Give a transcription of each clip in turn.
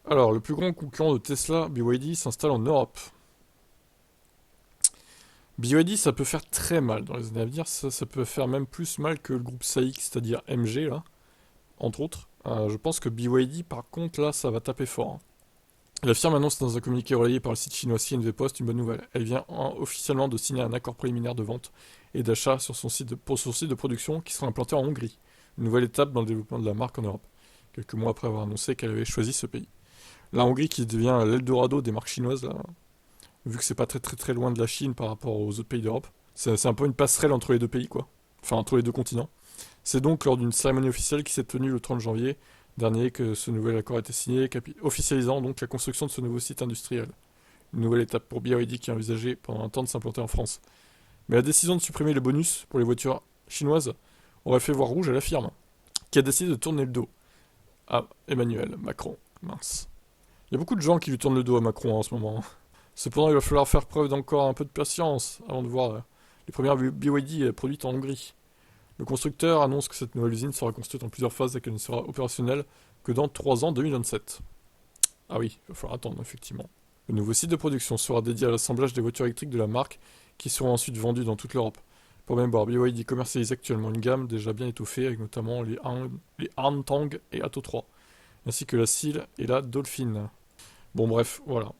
Alors, le plus grand concurrent de Tesla, BYD, s'installe en Europe. BYD, ça peut faire très mal dans les années à venir. Ça peut faire même plus mal que le groupe SAIC, c'est-à-dire MG, là, entre autres. Je pense que BYD, par contre, là, ça va taper fort, hein. La firme annonce dans un communiqué relayé par le site chinois CNV Post une bonne nouvelle. Elle vient officiellement de signer un accord préliminaire de vente et d'achat sur pour son site de production qui sera implanté en Hongrie. Une nouvelle étape dans le développement de la marque en Europe, quelques mois après avoir annoncé qu'elle avait choisi ce pays. La Hongrie qui devient l'Eldorado des marques chinoises, là, vu que c'est pas très loin de la Chine par rapport aux autres pays d'Europe. C'est un peu une passerelle entre les deux pays, quoi. Enfin, entre les deux continents. C'est donc lors d'une cérémonie officielle qui s'est tenue le 30 janvier dernier que ce nouvel accord a été signé, officialisant donc la construction de ce nouveau site industriel. Une nouvelle étape pour BYD qui a envisagé pendant un temps de s'implanter en France. Mais la décision de supprimer les bonus pour les voitures chinoises aurait fait voir rouge à la firme, qui a décidé de tourner le dos à Emmanuel Macron. Mince. Il y a beaucoup de gens qui lui tournent le dos à Macron en ce moment. Cependant, il va falloir faire preuve d'encore un peu de patience avant de voir les premières BYD produites en Hongrie. Le constructeur annonce que cette nouvelle usine sera construite en plusieurs phases et qu'elle ne sera opérationnelle que dans 3 ans, 2027. Ah oui, il va falloir attendre, effectivement. Le nouveau site de production sera dédié à l'assemblage des voitures électriques de la marque, qui seront ensuite vendues dans toute l'Europe. Pour mémoire, BYD commercialise actuellement une gamme déjà bien étoffée, avec notamment les Antong et Atto 3, ainsi que la Seal et la Dolphin. Bon bref, voilà.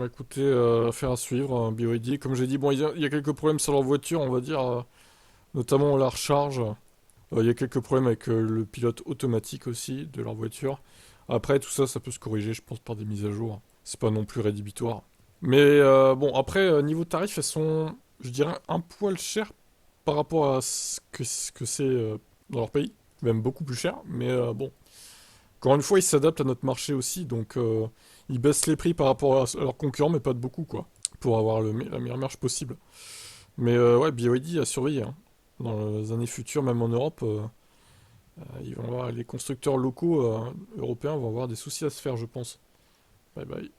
Écoutez, affaire à suivre, BYD. Comme j'ai dit, bon, il y a quelques problèmes sur leur voiture, on va dire, notamment la recharge. Il y a quelques problèmes avec le pilote automatique aussi de leur voiture. Après, tout ça, ça peut se corriger, je pense, par des mises à jour. C'est pas non plus rédhibitoire. Mais bon, après, niveau tarif, elles sont, je dirais, un poil chères par rapport à ce que c'est dans leur pays. Même beaucoup plus cher, mais bon. Encore une fois, ils s'adaptent à notre marché aussi, donc ils baissent les prix par rapport à leurs concurrents, mais pas de beaucoup, quoi. Pour avoir la meilleure marge possible. Mais ouais, BYD à surveiller, hein. Dans les années futures, même en Europe, les constructeurs locaux européens vont avoir des soucis à se faire, je pense. Bye bye.